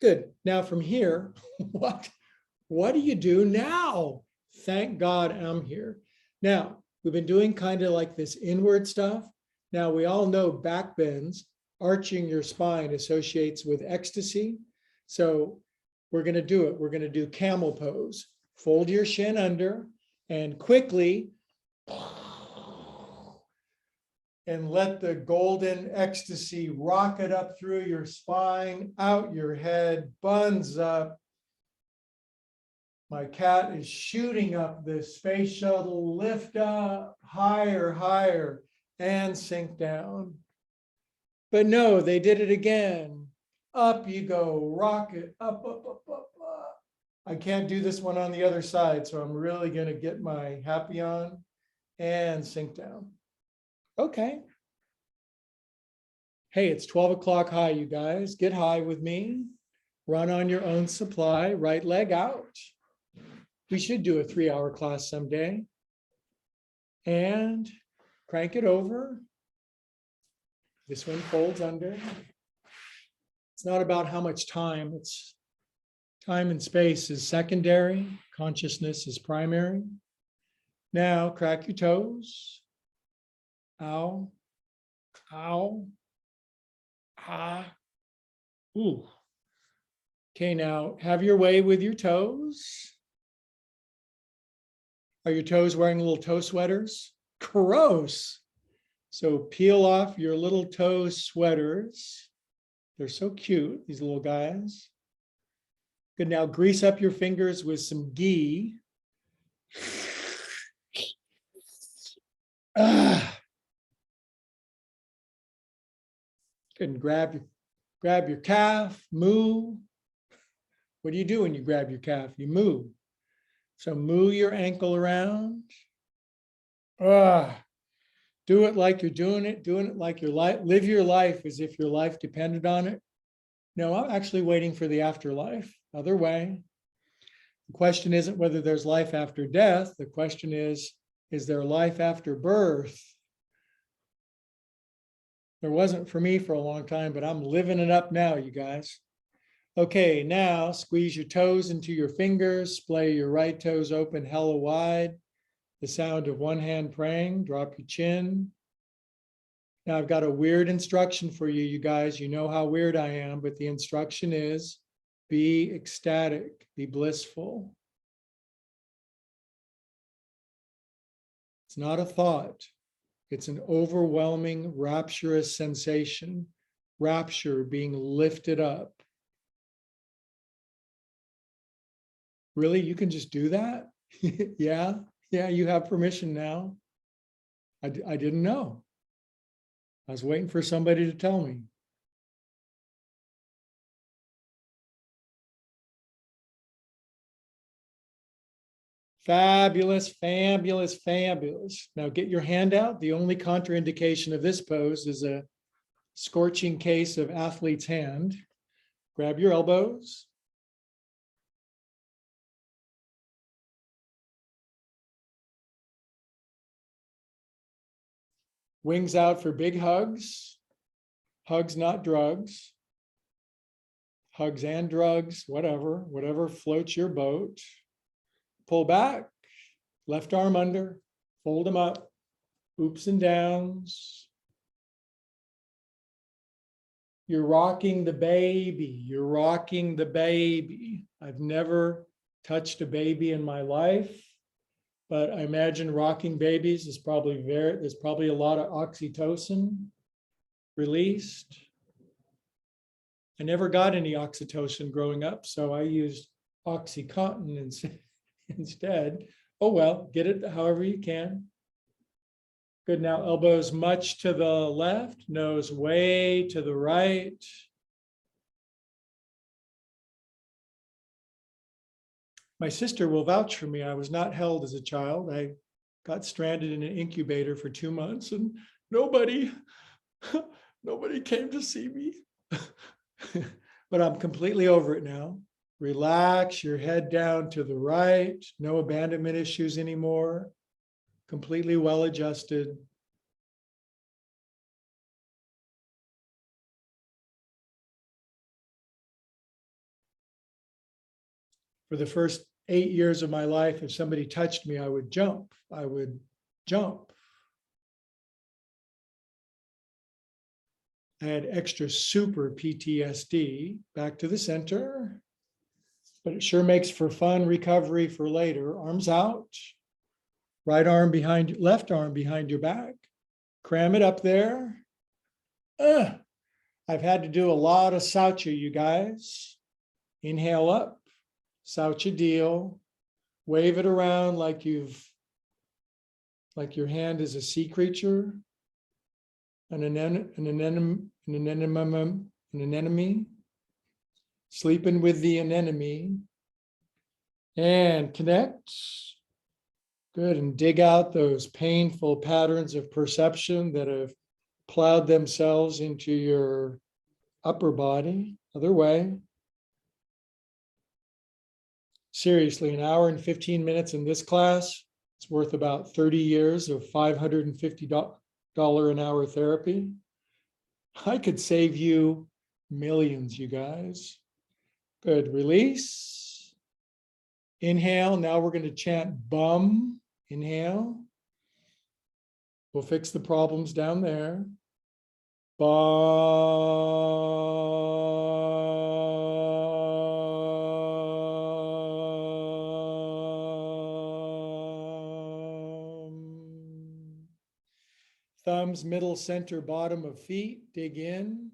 Good. Now from here, what do you do now? Thank God I'm here. Now, we've been doing kind of like this inward stuff. Now, we all know back bends, arching your spine associates with ecstasy. So we're going to do it. We're going to do camel pose. Fold your shin under and quickly and let the golden ecstasy rocket up through your spine, out your head, buns up. My cat is shooting up this space shuttle, lift up, higher, higher, and sink down. But no, they did it again. Up you go, rocket, up, up, up, up, up. I can't do this one on the other side, so I'm really gonna get my happy on and sink down. Okay. Hey, it's 12 o'clock high, you guys. Get high with me. Run on your own supply, right leg out. We should do a 3-hour class someday. And crank it over. This one folds under. It's not about how much time. It's time and space is secondary. Consciousness is primary. Now crack your toes. Ow. Ow. Ah. Ooh. Okay, now have your way with your toes. Are your toes wearing little toe sweaters? Gross. So peel off your little toe sweaters. They're so cute, these little guys. Good, now grease up your fingers with some ghee. Ah. Good, and grab your calf, moo. What do you do when you grab your calf? You moo. So moo your ankle around. Ah. Do it like you're doing it like your life, live your life as if your life depended on it. No, I'm actually waiting for the afterlife. Other way. The question isn't whether there's life after death. The question is there life after birth? There wasn't for me for a long time, but I'm living it up now, you guys. Okay, now squeeze your toes into your fingers, splay your right toes open hella wide. The sound of one hand praying, drop your chin. Now I've got a weird instruction for you, you guys. You know how weird I am, but the instruction is be ecstatic, be blissful. It's not a thought. It's an overwhelming, rapturous sensation. Rapture, being lifted up. Really? You can just do that? Yeah, you have permission now. I didn't know. I was waiting for somebody to tell me. Fabulous, fabulous, fabulous. Now get your hand out. The only contraindication of this pose is a scorching case of athlete's hand. Grab your elbows. Wings out for big hugs. Hugs, not drugs. Hugs and drugs, whatever floats your boat. Pull back, left arm under, fold them up, oops and downs. You're rocking the baby. You're rocking the baby. I've never touched a baby in my life, but I imagine rocking babies is probably there's probably a lot of oxytocin released. I never got any oxytocin growing up, so I used OxyContin instead. Oh well, get it however you can. Good, now elbows much to the left, nose way to the right. My sister will vouch for me. I was not held as a child. I got stranded in an incubator for 2 months and nobody came to see me. But I'm completely over it now. Relax your head down to the right. No abandonment issues anymore. Completely well adjusted. For the first 8 years of my life, if somebody touched me, I would jump. I would jump. I had extra super PTSD. Back to the center. But it sure makes for fun recovery for later. Arms out. Right arm behind, left arm behind your back. Cram it up there. I've had to do a lot of sauca, you guys. Inhale up, sauca deal. Wave it around like your hand is a sea creature, an anemone, sleeping with the anemone, and connect. Good, and dig out those painful patterns of perception that have plowed themselves into your upper body. Other way. Seriously, an hour and 15 minutes in this class, it's worth about 30 years of $550 an hour therapy. I could save you millions, you guys. Good, release. Inhale, now we're going to chant bum. Inhale. We'll fix the problems down there. Bum. Thumbs, middle, center, bottom of feet. Dig in.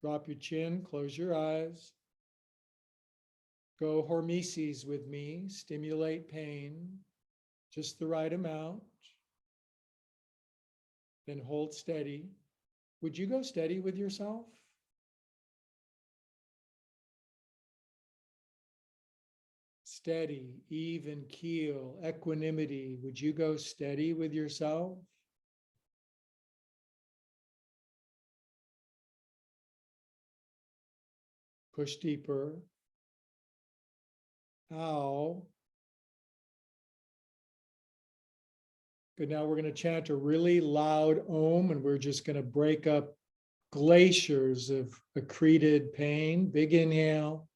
Drop your chin. Close your eyes. Go hormesis with me. Stimulate pain. Just the right amount. Then hold steady. Would you go steady with yourself? Steady, even keel, equanimity. Would you go steady with yourself? Push deeper. Ow. Good. Now we're going to chant a really loud Om, and we're just going to break up glaciers of accreted pain. Big inhale.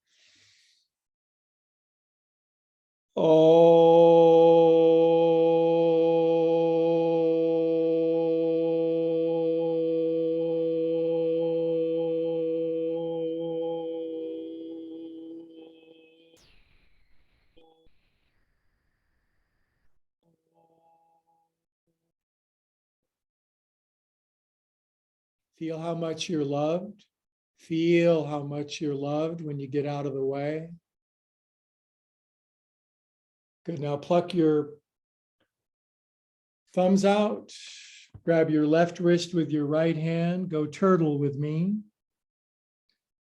Feel how much you're loved. Feel how much you're loved when you get out of the way. Good. Now pluck your thumbs out. Grab your left wrist with your right hand. Go turtle with me.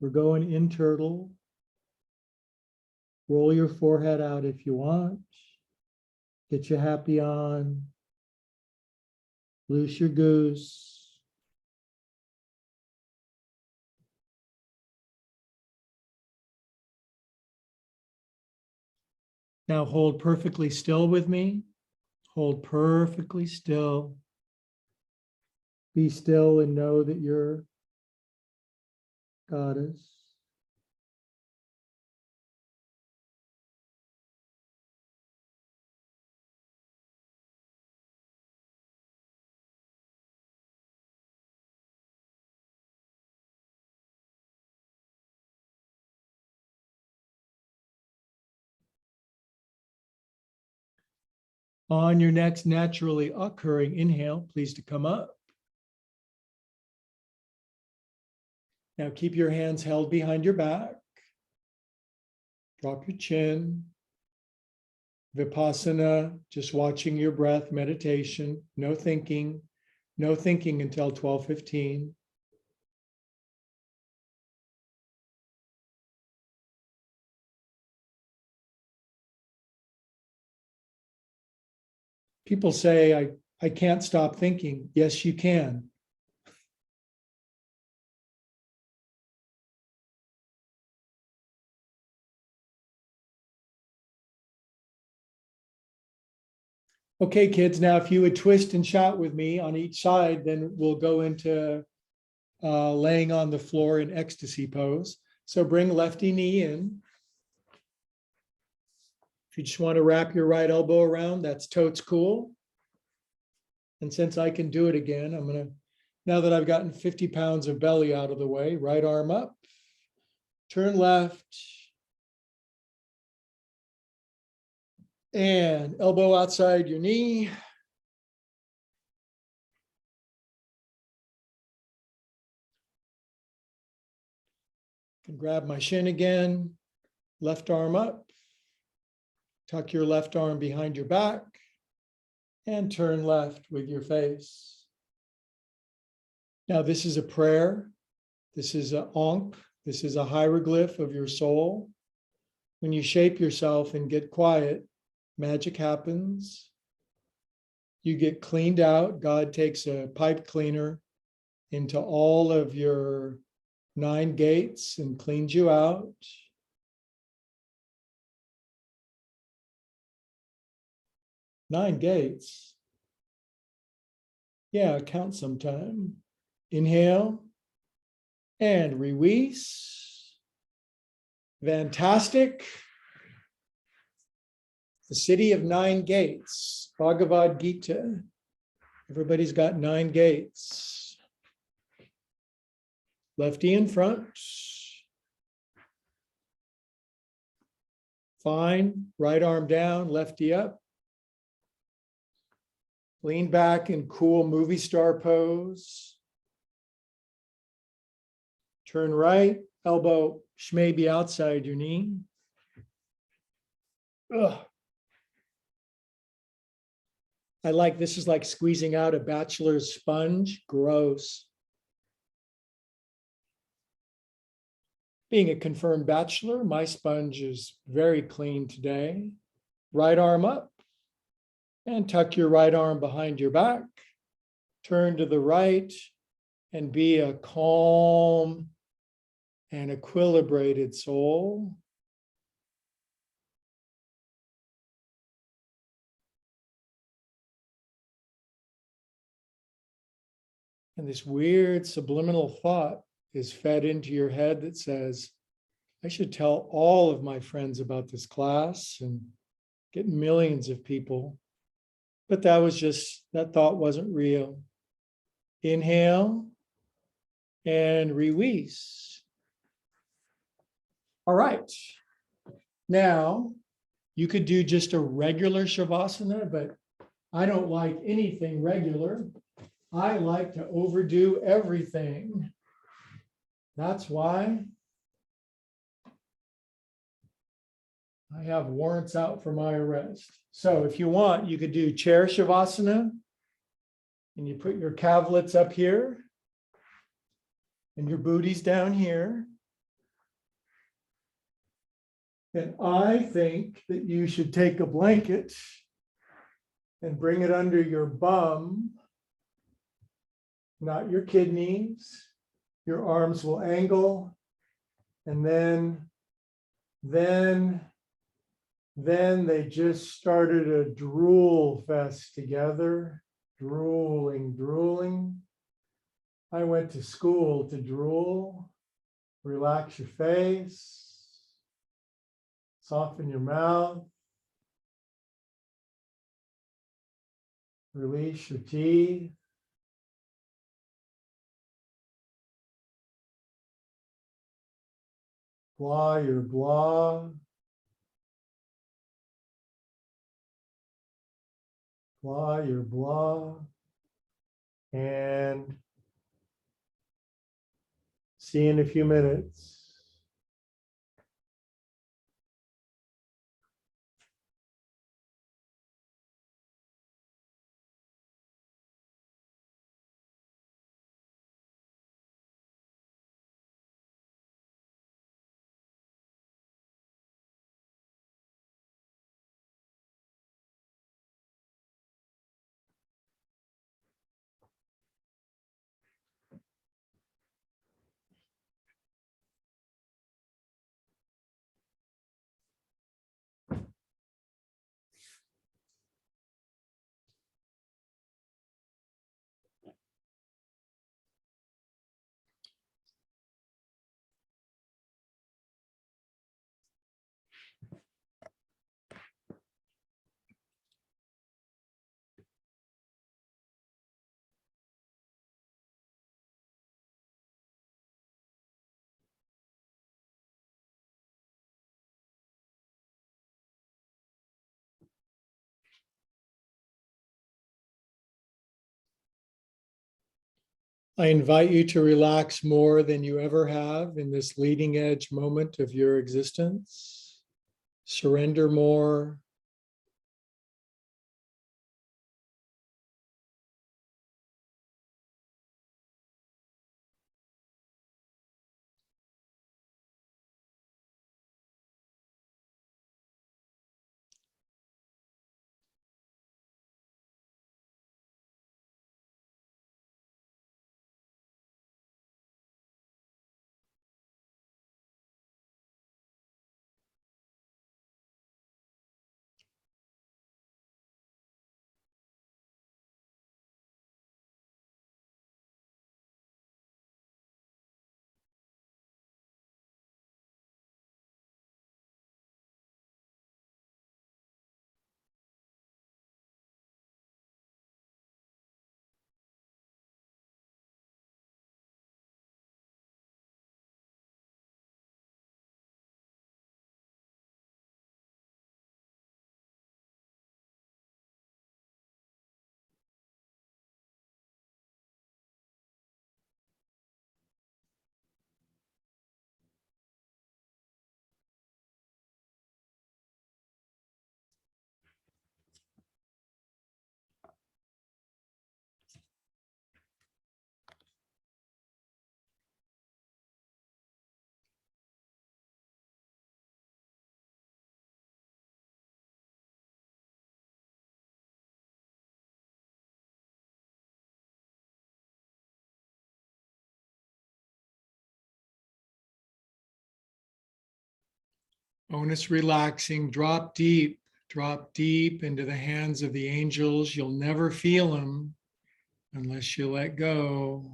We're going in turtle. Roll your forehead out if you want. Get your happy on. Loose your goose. Now hold perfectly still with me. Hold perfectly still. Be still and know that you're goddess. On your next naturally occurring inhale, please to come up. Now keep your hands held behind your back. Drop your chin. Vipassana, just watching your breath, meditation, no thinking until 12:15. People say, I can't stop thinking. Yes, you can. Okay, kids, now if you would twist and shout with me on each side, then we'll go into laying on the floor in ecstasy pose. So bring lefty knee in. If you just want to wrap your right elbow around, that's totes cool. And since I can do it again, I'm going to, now that I've gotten 50 pounds of belly out of the way, right arm up, turn left, and elbow outside your knee. Can grab my shin again, left arm up, tuck your left arm behind your back, and turn left with your face. Now this is a prayer. This is an ankh. This is a hieroglyph of your soul. When you shape yourself and get quiet, magic happens. You get cleaned out. God takes a pipe cleaner into all of your 9 gates and cleans you out. Nine gates. Yeah, count sometime. Inhale and release. Fantastic. The city of 9 gates, Bhagavad Gita. Everybody's got 9 gates. Lefty in front. Fine. Right arm down, lefty up. Lean back in cool movie star pose. Turn right, elbow maybe outside your knee. Ugh. This is like squeezing out a bachelor's sponge. Gross. Being a confirmed bachelor, my sponge is very clean today. Right arm up and tuck your right arm behind your back. Turn to the right and be a calm and equilibrated soul. And this weird subliminal thought is fed into your head that says, I should tell all of my friends about this class and get millions of people. But that thought wasn't real. Inhale and release. All right. Now, you could do just a regular Shavasana, but I don't like anything regular. I like to overdo everything. That's why I have warrants out for my arrest. So if you want, you could do chair Shavasana, and you put your calvelets up here and your booties down here. And I think that you should take a blanket and bring it under your bum, not your kidneys. Your arms will angle, and then they just started a drool fest together, drooling. I went to school to drool. Relax your face, soften your mouth, release your teeth. Blah your blah. Blah your blah. And see you in a few minutes. I invite you to relax more than you ever have in this leading edge moment of your existence. Surrender more. Onus relaxing, drop deep into the hands of the angels. You'll never feel them unless you let go.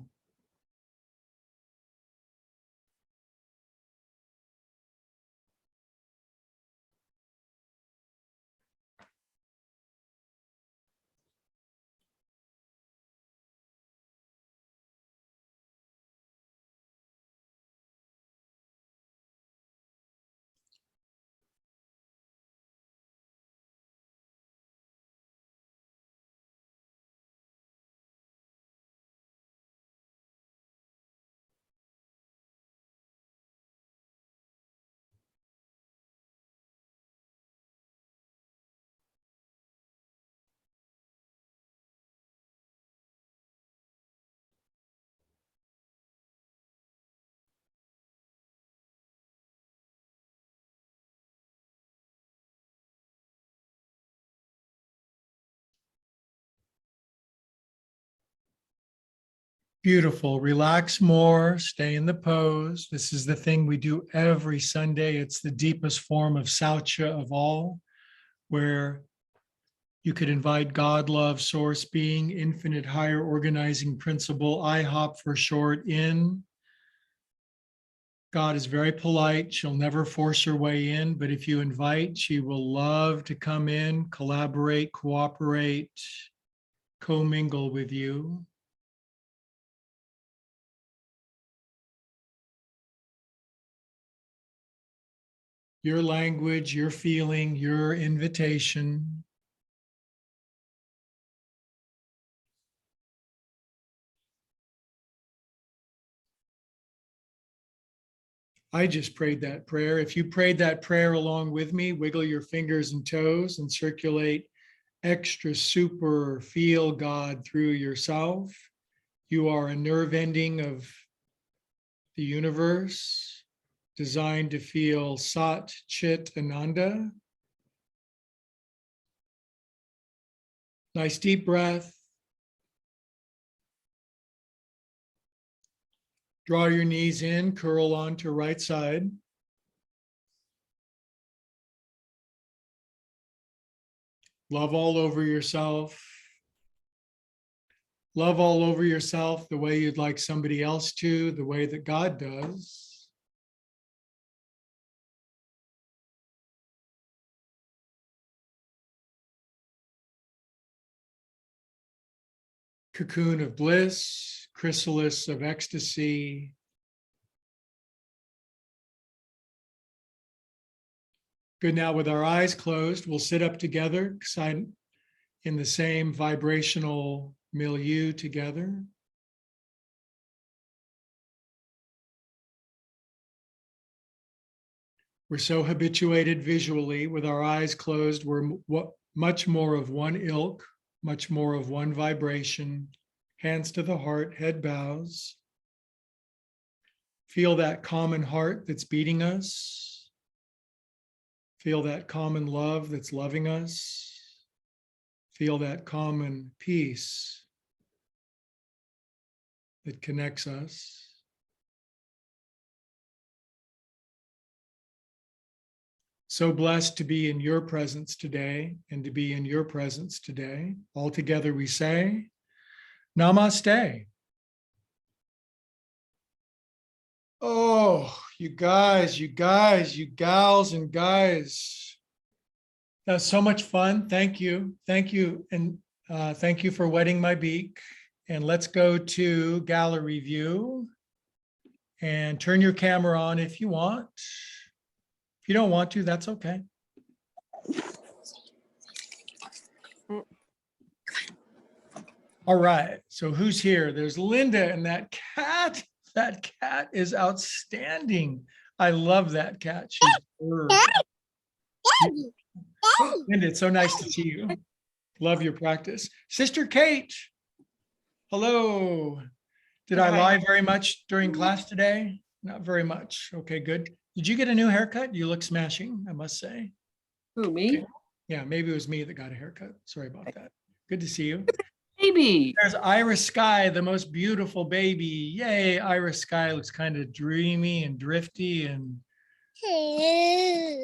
Beautiful. Relax more. Stay in the pose. This is the thing we do every Sunday. It's the deepest form of sauca of all, where you could invite God, love, source, being, infinite, higher organizing principle, IHOP for short, in. God is very polite. She'll never force her way in, but if you invite, she will love to come in, collaborate, cooperate, commingle with you. Your language, your feeling, your invitation. I just prayed that prayer. If you prayed that prayer along with me, wiggle your fingers and toes and circulate extra super feel God through yourself. You are a nerve ending of the universe, designed to feel Sat, Chit, Ananda. Nice deep breath. Draw your knees in, curl onto right side. Love all over yourself. Love all over yourself the way you'd like somebody else to, the way that God does. Cocoon of bliss, chrysalis of ecstasy. Good. Now with our eyes closed, we'll sit up together because I'm in the same vibrational milieu together. We're so habituated visually with our eyes closed. We're much more of one ilk, much more of one vibration. Hands to the heart, head bows. Feel that common heart that's beating us. Feel that common love that's loving us. Feel that common peace that connects us. So blessed to be in your presence today and to be in your presence today. All together we say, Namaste. Oh, you guys, you gals and guys. That was so much fun. Thank you. Thank you. And thank you for wetting my beak. And let's go to gallery view and turn your camera on if you want. If you don't want to, that's okay. All right. So who's here? There's Linda and that cat. That cat is outstanding. I love that cat. She's Linda, it's so nice to see you. Love your practice. Sister Kate. Hello. Did I lie very much during class today? Not very much. Okay, good. Did you get a new haircut? You look smashing, I must say. Who, me? Okay. Yeah, maybe it was me that got a haircut. Sorry about that. Good to see you. Baby. There's Iris Sky, the most beautiful baby. Yay, Iris Sky looks kind of dreamy and drifty and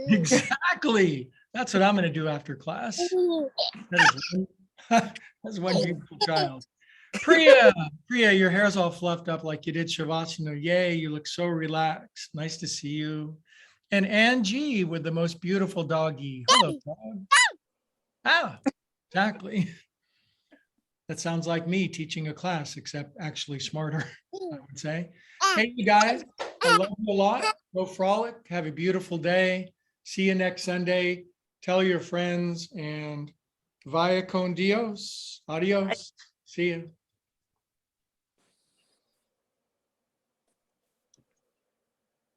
Exactly. That's what I'm going to do after class. That's one beautiful child. Priya, your hair's all fluffed up like you did Shavasana. Yay, you look so relaxed. Nice to see you. And Angie with the most beautiful doggy. Hello, dog. Ah, exactly. That sounds like me teaching a class, except actually smarter, I would say. Hey, you guys, I love you a lot. Go frolic. Have a beautiful day. See you next Sunday. Tell your friends and vaya con Dios. Adios. See you.